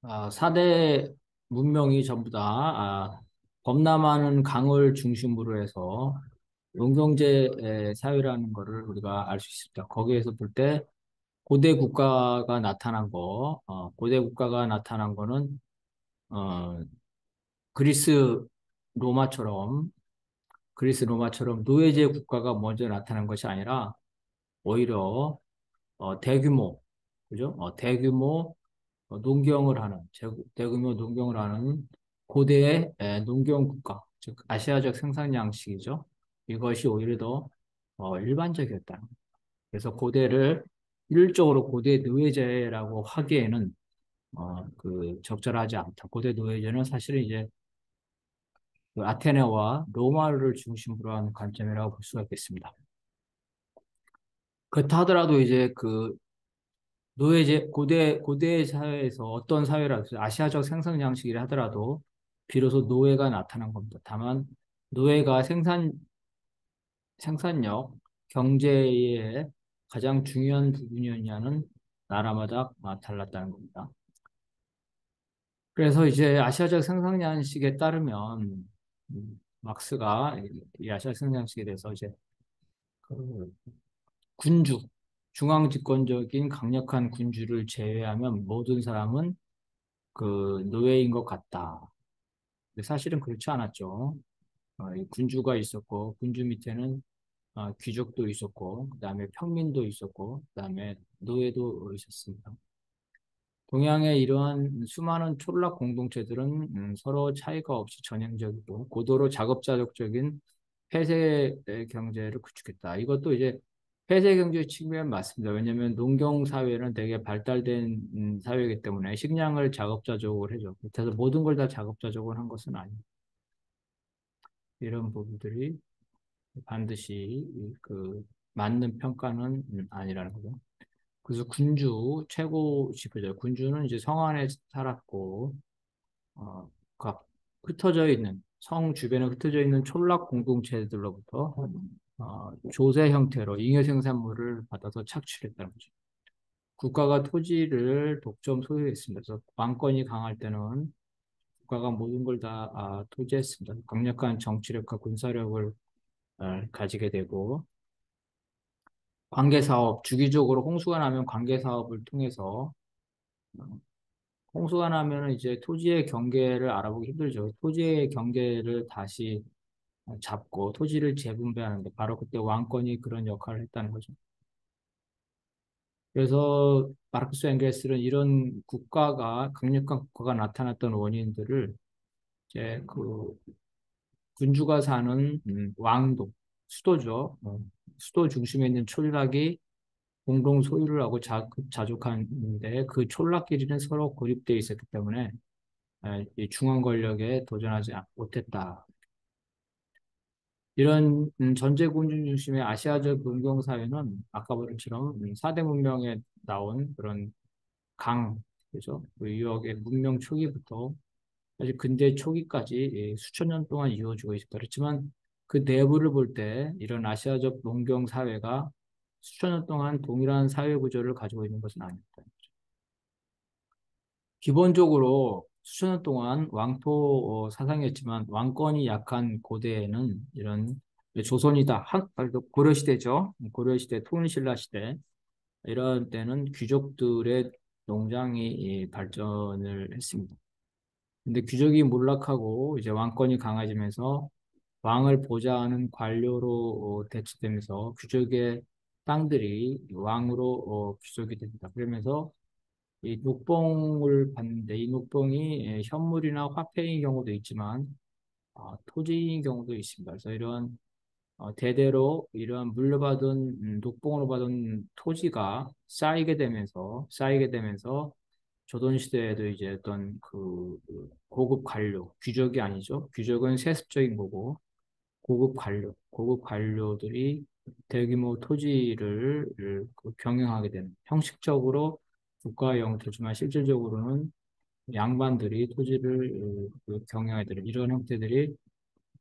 4대 문명이 전부 다 범람하는 강을 중심으로 해서 농경제 사회라는 거를 우리가 알 수 있습니다. 거기에서 볼 때 고대 국가가 나타난 거, 고대 국가가 나타난 거는 어, 그리스 로마처럼 그리스 로마처럼 노예제 국가가 먼저 나타난 것이 아니라 오히려 대규모, 그죠? 대규모 농경을 하는, 대규모 농경을 하는 고대의 농경 국가, 즉 아시아적 생산 양식이죠. 이것이 오히려 더 일반적이었다. 그래서 고대를 일률적으로 고대 노예제라고 하기에는 적절하지 않다. 고대 노예제는 사실은 이제 그 아테네와 로마를 중심으로 하는 관점이라고 볼 수가 있겠습니다. 그렇다 하더라도 이제 그 노예제, 고대 사회에서 어떤 사회라도 아시아적 생산 양식이라 하더라도 비로소 노예가 나타난 겁니다. 다만 노예가 생산력, 경제의 가장 중요한 부분이었냐는 나라마다 달랐다는 겁니다. 그래서 이제 아시아적 생산 양식에 따르면 막스가 이 아시아 생산 양식에 대해서 이제 그 군주, 중앙 집권적인 강력한 군주를 제외하면 모든 사람은 그 노예인 것 같다. 근데 사실은 그렇지 않았죠. 이 군주가 있었고 군주 밑에는 귀족도 있었고 그다음에 평민도 있었고 그다음에 노예도 있었습니다. 동양의 이러한 수많은 촌락 공동체들은 서로 차이가 없이 전형적이고 고도로 자급자족적인 폐쇄 경제를 구축했다. 이것도 이제 폐쇄 경제 측면 맞습니다. 왜냐하면 농경 사회는 되게 발달된 사회이기 때문에 식량을 자급자족을 해줘. 그래서 모든 걸 다 자급자족을 한 것은 아니에요. 이런 부분들이 반드시 그 맞는 평가는 아니라는 거죠. 그래서 군주 최고 지표죠. 군주는 이제 성 안에 살았고 각 흩어져 있는 성 주변에 흩어져 있는 촌락 공동체들로부터 조세 형태로 잉여 생산물을 받아서 착취했다는 거죠. 국가가 토지를 독점 소유했습니다. 그래서 왕권이 강할 때는 국가가 모든 걸 다 토지했습니다. 강력한 정치력과 군사력을 가지게 되고 관계사업, 주기적으로 홍수가 나면 관계사업을 통해서 홍수가 나면 이제 토지의 경계를 알아보기 힘들죠. 토지의 경계를 다시 잡고 토지를 재분배하는데 바로 그때 왕권이 그런 역할을 했다는 거죠. 그래서 마르크스 엥겔스는 이런 국가가 강력한 국가가 나타났던 원인들을 이제 그 군주가 사는 왕도 수도죠. 수도 중심에 있는 촌락이 공동 소유를 하고 자족하는데 그 촌락끼리는 서로 고립되어 있었기 때문에 이 중앙 권력에 도전하지 못했다. 이런 전제군주 중심의 아시아적 문명 사회는 아까 본 것처럼 4대 문명에 나온 그런 그죠? 그 유역의 문명 초기부터 아주 근대 초기까지 수천 년 동안 이어지고 있었다. 그렇지만 그 내부를 볼 때 이런 아시아적 농경 사회가 수천 년 동안 동일한 사회 구조를 가지고 있는 것은 아닙니다. 기본적으로 수천 년 동안 왕토 사상이었지만 왕권이 약한 고대에는 이런 조선이다. 고려시대죠. 고려시대, 통일신라 시대. 이런 때는 귀족들의 농장이 발전을 했습니다. 근데 귀족이 몰락하고 이제 왕권이 강해지면서 왕을 보좌하는 관료로 대체되면서 귀족의 땅들이 왕으로 귀속이 됩니다. 그러면서 이 녹봉을 봤는데 이 녹봉이 현물이나 화폐인 경우도 있지만 토지인 경우도 있습니다. 그래서 이런 대대로 이러한 물려받은 녹봉으로 받은 토지가 쌓이게 되면서 조선시대에도 이제 어떤 그 고급 관료, 귀족이 아니죠. 귀족은 세습적인 거고 고급 관료들이 대규모 토지를 그 경영하게 되는 형식적으로 국가의 형태지만 실질적으로는 양반들이 토지를 경영하게 되는 이런 형태들이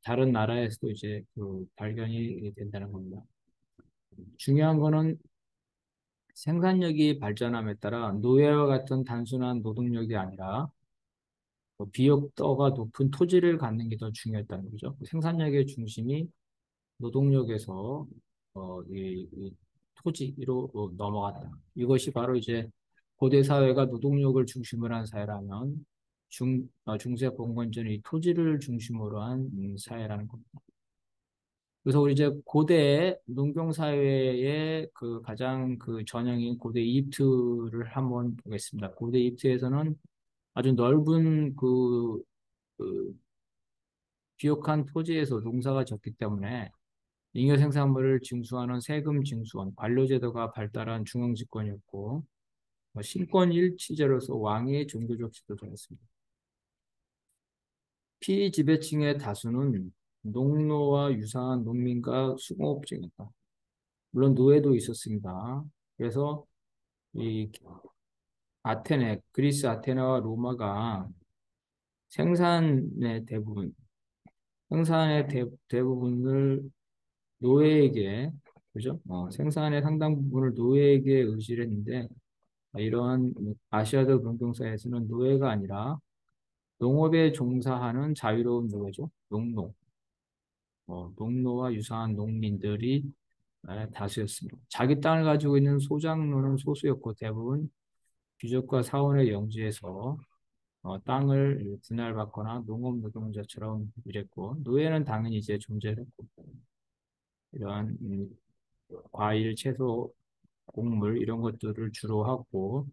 다른 나라에서도 이제 그 발견이 된다는 겁니다. 중요한 거는 생산력이 발전함에 따라 노예와 같은 단순한 노동력이 아니라 비옥도가 높은 토지를 갖는 게 더 중요했다는 거죠. 생산력의 중심이 노동력에서 이 토지로 넘어갔다. 이것이 바로 이제 고대 사회가 노동력을 중심으로 한 사회라면 중세 봉건전이 이 토지를 중심으로 한 사회라는 겁니다. 그래서 우리 이제 고대 농경 사회의 그 가장 그 전형인 고대 이집트를 한번 보겠습니다. 고대 이집트에서는 아주 넓은 그 비옥한 토지에서 농사가 졌기 때문에 잉여 생산물을 징수하는 세금 징수원, 관료제도가 발달한 중앙집권이었고 신권 일치제로서 왕의 종교적 지도자였습니다. 피지배층의 다수는 농노와 유사한 농민과 수공업쟁이다. 물론 노예도 있었습니다. 그래서 이 그리스 아테네와 로마가 생산의 대부분, 생산의 대부분을 노예에게, 그죠? 생산의 상당 부분을 노예에게 의지를 했는데, 이러한 아시아드 농경사에서는 노예가 아니라 농업에 종사하는 자유로운 노예죠. 농노와 유사한 농민들이 다수였습니다. 자기 땅을 가지고 있는 소장노는 소수였고 대부분 귀족과 사원의 영지에서 땅을 분할받거나 농업 노동자처럼 일했고 노예는 당연히 이제 존재했고 이러한 과일, 채소, 곡물 이런 것들을 주로 하고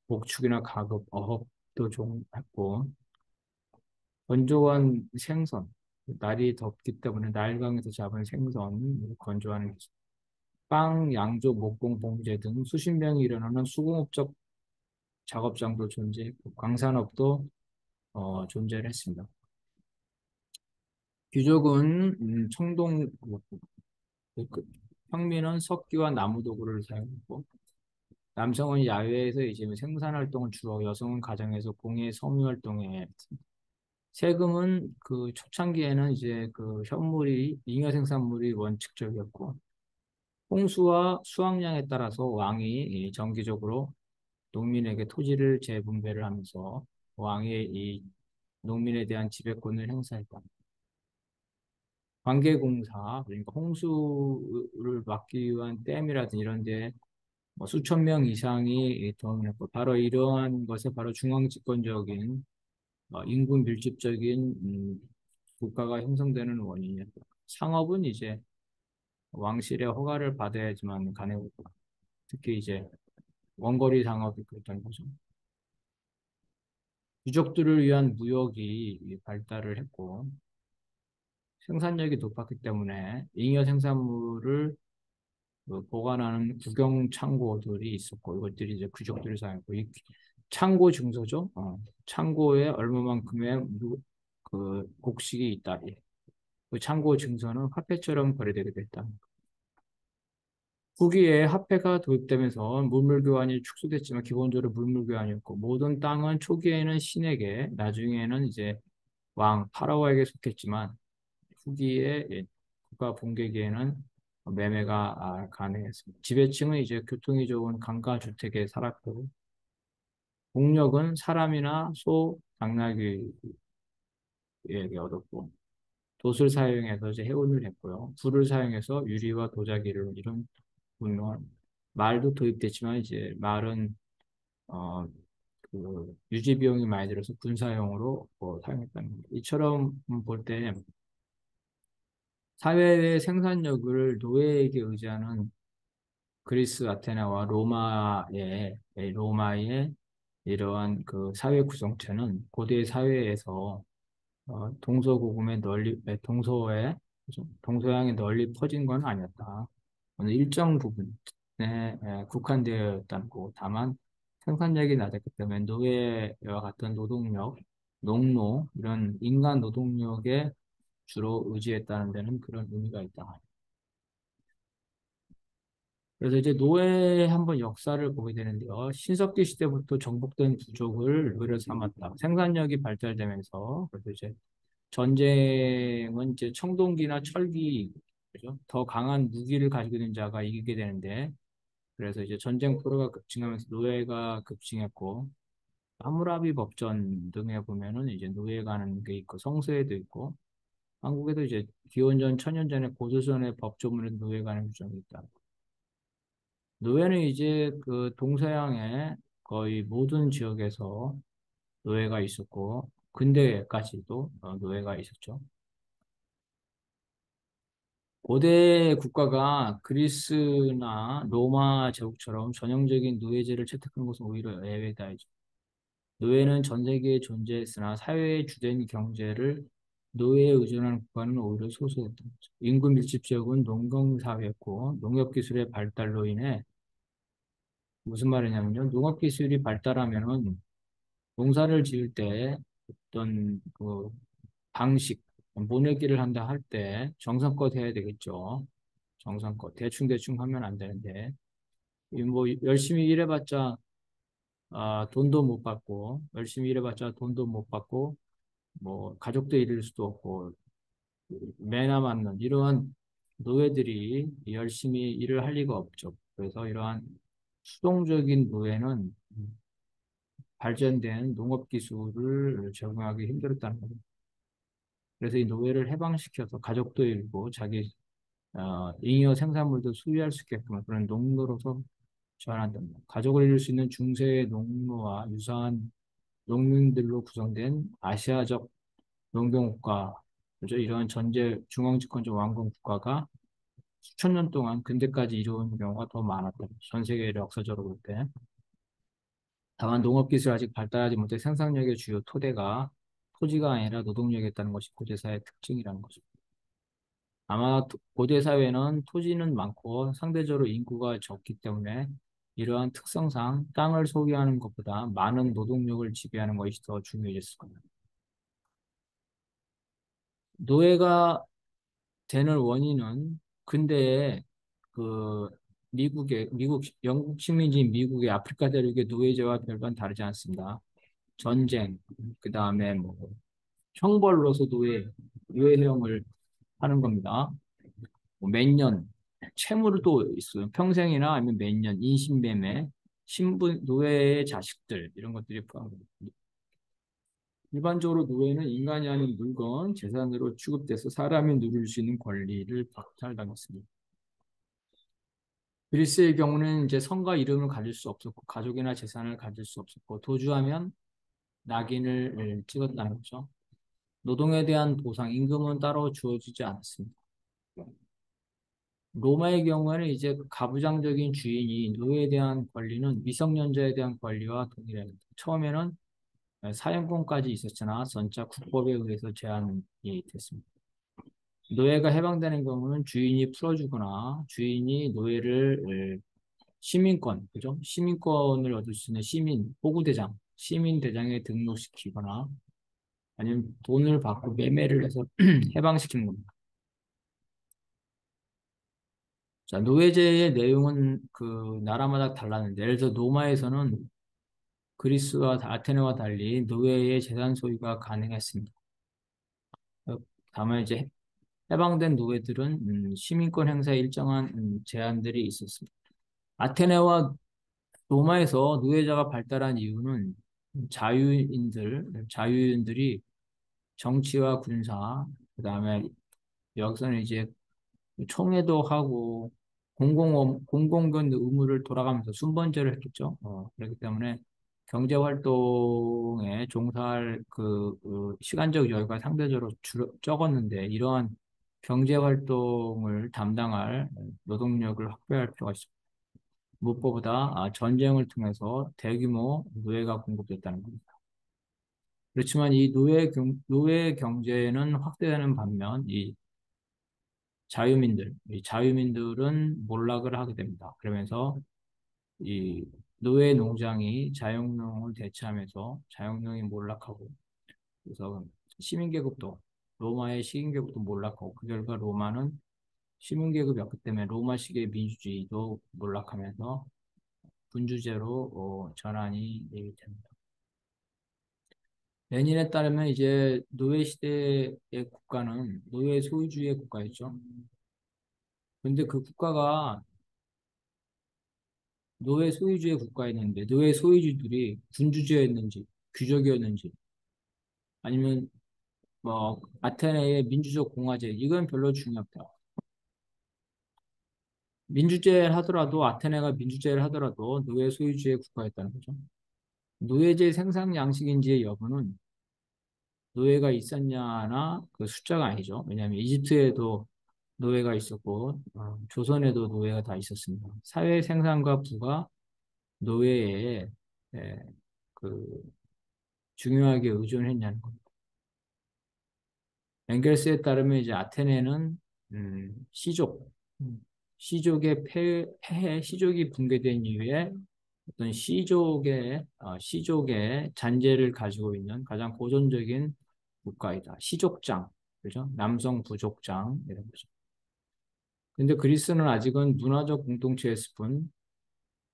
목축이나 가급, 어업도 좀 했고 건조한 생선 날이 덥기 때문에 나일강에서 잡은 생선 건조하는 빵, 양조, 목공, 봉제 등 수십 명이 일어나는 수공업적 작업장도 존재했고 광산업도 존재를 했습니다. 귀족은 그 평민은 석기와 나무 도구를 사용했고 남성은 야외에서 이제 생산 활동을 주로 하고 여성은 가정에서 공예 섬유 활동에 세금은 그 초창기에는 이제 그 잉여 생산물이 원칙적이었고 홍수와 수확량에 따라서 왕이 이 정기적으로 농민에게 토지를 재분배를 하면서 왕이 이 농민에 대한 지배권을 행사했다. 관계공사, 그러니까 홍수를 막기 위한 댐이라든지 이런 데 수천 명 이상이 동원했고 바로 이러한 것에 바로 중앙집권적인 인구 밀집적인 국가가 형성되는 원인이었다. 상업은 이제 왕실의 허가를 받아야지만 가능했고 특히 이제 원거리 상업이 그랬던 거죠. 귀족들을 위한 무역이 발달을 했고 생산력이 높았기 때문에 잉여 생산물을 보관하는 구경 창고들이 있었고 이것들이 이제 귀족들이 사용했고 이 창고 증서죠. 창고에 얼마만큼의 그 곡식이 있다. 그 창고 증서는 화폐처럼 거래되게 됐다. 후기에 화폐가 도입되면서 물물 교환이 축소됐지만 기본적으로 물물 교환이었고 모든 땅은 초기에는 신에게 나중에는 이제 왕 파라오에게 속했지만 후기에 국가 붕괴기에는 매매가 가능했습니다. 지배층은 이제 교통이 좋은 강가 주택에 살았고 공력은 사람이나 소, 당나귀에게 얻었고 돛을 사용해서 이제 해운을 했고요. 불을 사용해서 유리와 도자기를 이런 분명 말도 도입됐지만 이제 말은 어, 유지 비용이 많이 들어서 군사용으로 사용했다는 겁니다. 이처럼 볼 때 사회의 생산력을 노예에게 의지하는 그리스 아테네와 로마의 이러한 그 사회 구성체는 고대 사회에서 동서고금의 그죠? 동서양에 널리 퍼진 건 아니었다. 어느 일정 부분에 국한되어 있다고 다만 생산력이 낮았기 때문에 노예와 같은 노동력, 농노 이런 인간 노동력에 주로 의지했다는 데는 그런 의미가 있다. 그래서 이제 노예의 한번 역사를 보게 되는데요. 신석기 시대부터 정복된 부족을 노예로 삼았다. 생산력이 발달되면서 그래서 이제 전쟁은 이제 청동기나 철기 그죠? 더 강한 무기를 가지고 있는 자가 이기게 되는데 그래서 이제 전쟁 포로가 급증하면서 노예가 급증했고 하무라비 법전 등에 보면은 이제 노예 가는 게 있고 성서에도 있고 한국에도 이제 기원전 천년 전에 고조선의 법조문에 노예 가는 규정이 있다. 노예는 이제 그 동서양의 거의 모든 지역에서 노예가 있었고 근대까지도 노예가 있었죠. 고대 국가가 그리스나 로마 제국처럼 전형적인 노예제를 채택한 것은 오히려 예외다. 노예는 전 세계에 존재했으나 사회의 주된 경제를 노예에 의존하는 국가는 오히려 소수였던 거죠. 인구 밀집 지역은 농경 사회였고 농업 기술의 발달로 인해 무슨 말이냐면요. 농업 기술이 발달하면은 농사를 지을 때 어떤 그 방식, 모내기를 한다 할 때 정성껏 해야 되겠죠. 정성껏 대충대충 하면 안 되는데 이뭐 열심히 일해봤자 돈도 못 받고 열심히 일해봤자 돈도 못 받고 뭐 가족도 이룰 수도 없고 매나 맞는 이러한 노예들이 열심히 일을 할 리가 없죠. 그래서 이러한 수동적인 노예는 발전된 농업 기술을 적응하기 힘들었다는 거죠. 그래서 이 노예를 해방시켜서 가족도 일고 자기 잉여 생산물도 수입할 수 있게끔 그런 농노로서 전환됩니다. 가족을 이룰 수 있는 중세 농노와 유사한 농민들로 구성된 아시아적 농경국가, 그죠? 이러한 전제 중앙집권적 왕권 국가가 수천 년 동안 근대까지 이루어온 경우가 더 많았다. 전 세계 역사적으로 볼 때. 다만 농업기술이 아직 발달하지 못해 생산력의 주요 토대가 토지가 아니라 노동력이었다는 것이 고대사의 특징이라는 거죠. 아마 고대 사회는 토지는 많고 상대적으로 인구가 적기 때문에 이러한 특성상 땅을 소유하는 것보다 많은 노동력을 지배하는 것이 더 중요해졌을 겁니다. 노예가 되는 원인은 근대에 그 영국 식민지인 미국의 아프리카 대륙의 노예제와 별반 다르지 않습니다. 전쟁, 그 다음에 뭐 형벌로서 노예형을 하는 겁니다. 뭐몇 년, 채무도 있어요. 평생이나 아니면 몇 년, 인신매매, 신분, 노예의 자식들, 이런 것들이 포함됩니다. 일반적으로 노예는 인간이 아닌 물건, 재산으로 취급돼서 사람이 누릴 수 있는 권리를 박탈당했습니다. 그리스의 경우는 이제 성과 이름을 가질 수 없었고, 가족이나 재산을 가질 수 없었고, 도주하면 낙인을 찍었다는 거죠. 노동에 대한 보상, 임금은 따로 주어지지 않았습니다. 로마의 경우에는 이제 그 가부장적인 주인이 노예에 대한 권리는 미성년자에 대한 권리와 동일합니다. 처음에는 사형권까지 있었으나 전차 국법에 의해서 제한이 됐습니다. 노예가 해방되는 경우는 주인이 풀어주거나 주인이 노예를 시민권, 그죠? 시민권을 얻을 수 있는 보구대장, 시민대장에 등록시키거나 아니면 돈을 받고 매매를 해서 해방시키는 겁니다. 자, 노예제의 내용은 그 나라마다 달랐는데, 예를 들어 로마에서는 그리스와 아테네와 달리 노예의 재산 소유가 가능했습니다. 다만 이제 해방된 노예들은 시민권 행사에 일정한 제한들이 있었습니다. 아테네와 로마에서 노예제가 발달한 이유는 자유인들이 정치와 군사, 그다음에 여기서는 이제 총회도 하고 공공권 의무를 돌아가면서 순번제를 했겠죠. 그렇기 때문에 경제 활동에 종사할 그 시간적 여유가 상대적으로 적었는데 이러한 경제 활동을 담당할 노동력을 확보할 필요가 있습니다. 무엇보다 전쟁을 통해서 대규모 노예가 공급됐다는 겁니다. 그렇지만 이 노예 경제는 확대되는 반면 이 자유민들은 몰락을 하게 됩니다. 그러면서 이 노예 농장이 자영농을 대체하면서 자영농이 몰락하고 그래서 시민계급도 로마의 시민계급도 몰락하고 그 결과 로마는 시민계급이었기 때문에 로마식의 민주주의도 몰락하면서 군주제로 전환이 됩니다. 레닌에 따르면 이제 노예 시대의 국가는 노예 소유주의 국가였죠. 근데 그 국가가 노예 소유주의 국가였는데 노예 소유주들이 군주제였는지 귀족이었는지 아니면 뭐 아테네의 민주적 공화제 이건 별로 중요하다. 민주제를 하더라도 아테네가 민주제를 하더라도 노예 소유주의 국가였다는 거죠. 노예제 생산 양식인지의 여부는 노예가 있었냐나 그 숫자가 아니죠. 왜냐하면 이집트에도 노예가 있었고 조선에도 노예가 다 있었습니다. 사회 생산과 부가 노예에 에, 그 중요하게 의존했냐는 겁니다. 엥겔스에 따르면 이제 아테네는 시족, 시족의 폐해, 시족이 붕괴된 이후에 어떤 시족의 잔재를 가지고 있는 가장 고전적인 국가이다. 시족장, 그죠? 남성 부족장 이런 거죠. 근데 그리스는 아직은 문화적 공동체였을 뿐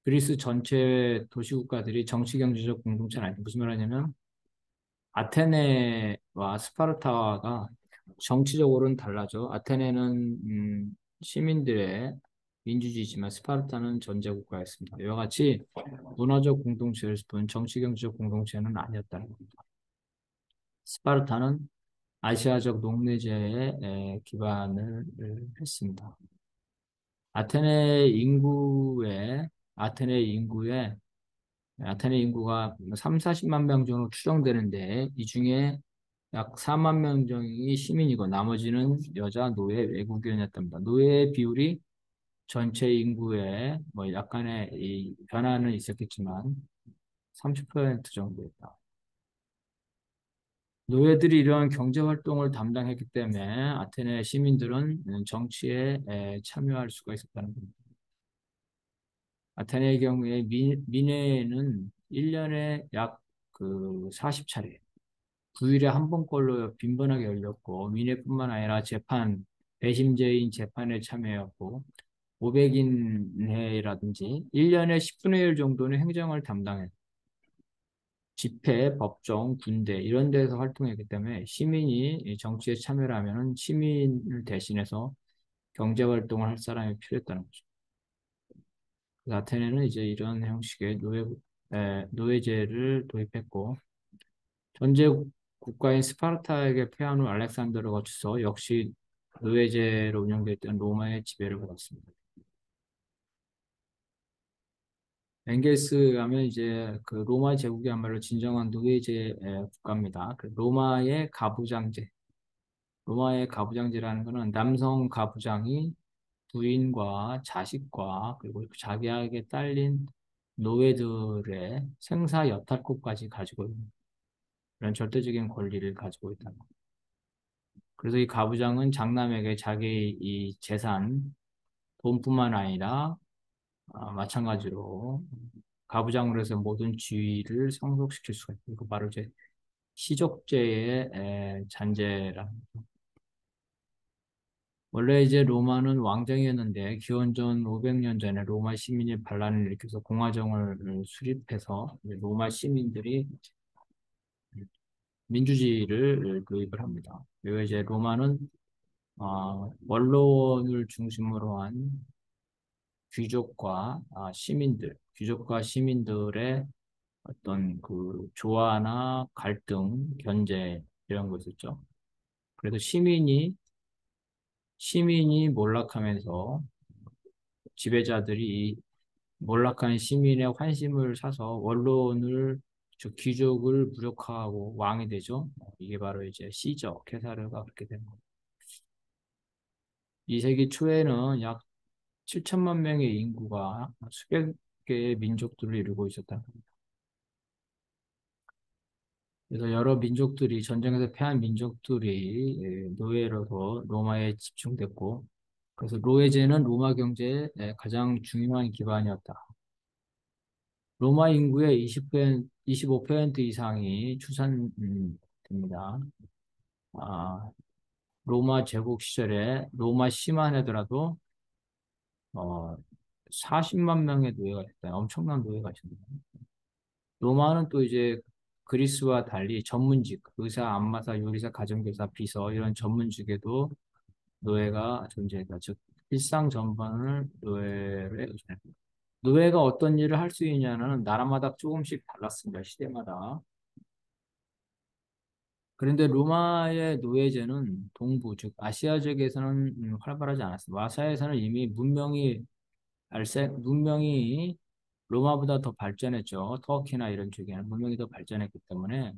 그리스 전체 도시국가들이 정치 경제적 공동체는 아니에요. 무슨 말하냐면 아테네와 스파르타가 정치적으로는 달라져. 아테네는 시민들의 민주주의지만 스파르타는 전제국가였습니다. 이와 같이 문화적 공동체였을 뿐 정치 경제적 공동체는 아니었다는 겁니다. 스파르타는 아시아적 농내제에 기반을 했습니다. 아테네 인구의 아테네 인구의 아테네 인구가 3, 40만 명 정도 추정되는데 이 중에 약 4만 명 정도이 시민이고 나머지는 여자, 노예, 외국인이었답니다. 노예 비율이 전체 인구에 뭐 약간의 이 변화는 있었겠지만 30% 정도였다. 노예들이 이러한 경제 활동을 담당했기 때문에 아테네 시민들은 정치에 참여할 수가 있었다는 겁니다. 아테네의 경우에 민회는 1년에 약 그 40차례, 9일에 한 번꼴로 빈번하게 열렸고, 민회뿐만 아니라 재판, 배심제인 재판에 참여했고, 500인 회라든지 1년에 10분의 1 정도는 행정을 담당해 집회, 법정, 군대 이런 데서 활동했기 때문에 시민이 이 정치에 참여를 하면 시민을 대신해서 경제 활동을 할 사람이 필요했다는 거죠. 그래서 아테네는 이제 이런 형식의 노예제를 도입했고 전제 국가인 스파르타에게 패한 후 알렉산더를 거쳐서 역시 노예제로 운영됐던 로마의 지배를 받았습니다. 엥겔스 하면 이제 그 로마 제국이야말로 진정한 노예제 국가입니다. 그 로마의 가부장제라는 것은 남성 가부장이 부인과 자식과 그리고 자기에게 딸린 노예들의 생사 여탈권까지 가지고 있는 그런 절대적인 권리를 가지고 있다. 그래서 이 가부장은 장남에게 자기 이 재산, 돈뿐만 아니라 마찬가지로 가부장으로 해서 모든 지위를 상속시킬 수가 있고 그 바로 이제 시족제의 잔재라. 원래 이제 로마는 왕정이었는데 기원전 500년 전에 로마 시민이 반란을 일으켜서 공화정을 수립해서 이제 로마 시민들이 민주주의를 도입을 합니다. 그리고 이제 로마는 원로원을 중심으로 한 귀족과 시민들의 어떤 그 조화나 갈등, 견제 이런 거 있었죠. 그래서 시민이 몰락하면서 지배자들이 이 몰락한 시민의 환심을 사서 원로원을 즉 귀족을 무력화하고 왕이 되죠. 이게 바로 이제 시저 케사르가 그렇게 된 거예요. 2세기 초에는 약 7천만 명의 인구가 수백 개의 민족들을 이루고 있었다. 그래서 여러 민족들이 전쟁에서 패한 민족들이 노예로서 로마에 집중됐고 그래서 노예제는 로마 경제의 가장 중요한 기반이었다. 로마 인구의 25% 이상이 출산됩니다. 아, 로마 제국 시절에 로마 시만 하더라도 40만 명의 노예가 있다. 엄청난 노예가 있습니다. 로마는 또 이제 그리스와 달리 전문직, 의사, 안마사, 요리사, 가정교사, 비서 이런 전문직에도 노예가 존재했다. 즉 일상 전반을 노예를 의존했다. 노예가 어떤 일을 할 수 있냐는 나라마다 조금씩 달랐습니다. 시대마다. 그런데 로마의 노예제는 동부, 즉 아시아 지역에서는 활발하지 않았습니다. 아시아에서는 이미 문명이 로마보다 더 발전했죠. 터키나 이런 쪽에는 문명이 더 발전했기 때문에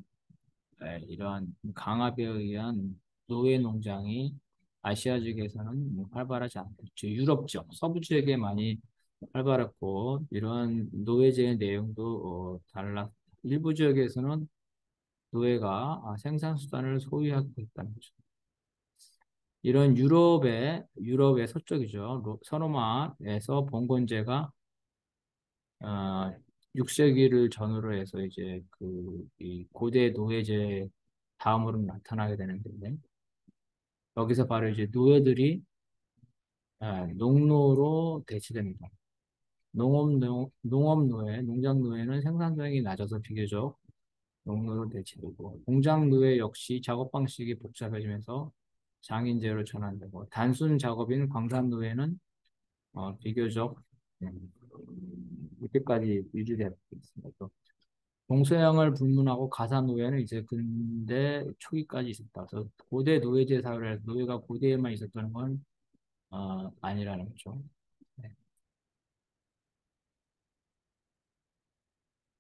이러한 강압에 의한 노예 농장이 아시아 지역에서는 활발하지 않았죠. 유럽 지역, 서부 지역에 많이 활발했고 이러한 노예제의 내용도 달라. 일부 지역에서는 노예가 생산 수단을 소유하고 있다는 거죠. 이런 유럽의 서쪽이죠. 서로마에서 봉건제가 어, 6세기를 전후로 해서 이제 이 고대 노예제 다음으로 나타나게 되는데 여기서 바로 이제 노예들이 농노로 대체됩니다. 농업노예, 농장노예는 생산성이 낮아서 비교적 농노로 대체되고 공장노예 역시 작업 방식이 복잡해지면서 장인제로 전환되고 단순 작업인 광산노예는 비교적 이때까지 유지되고 있습니다. 또 동서양을 불문하고 가사노예는 이제 근대 초기까지 있었다. 그래서 고대 노예제 사회를 노예가 고대에만 있었다는 건 아니라는 거죠.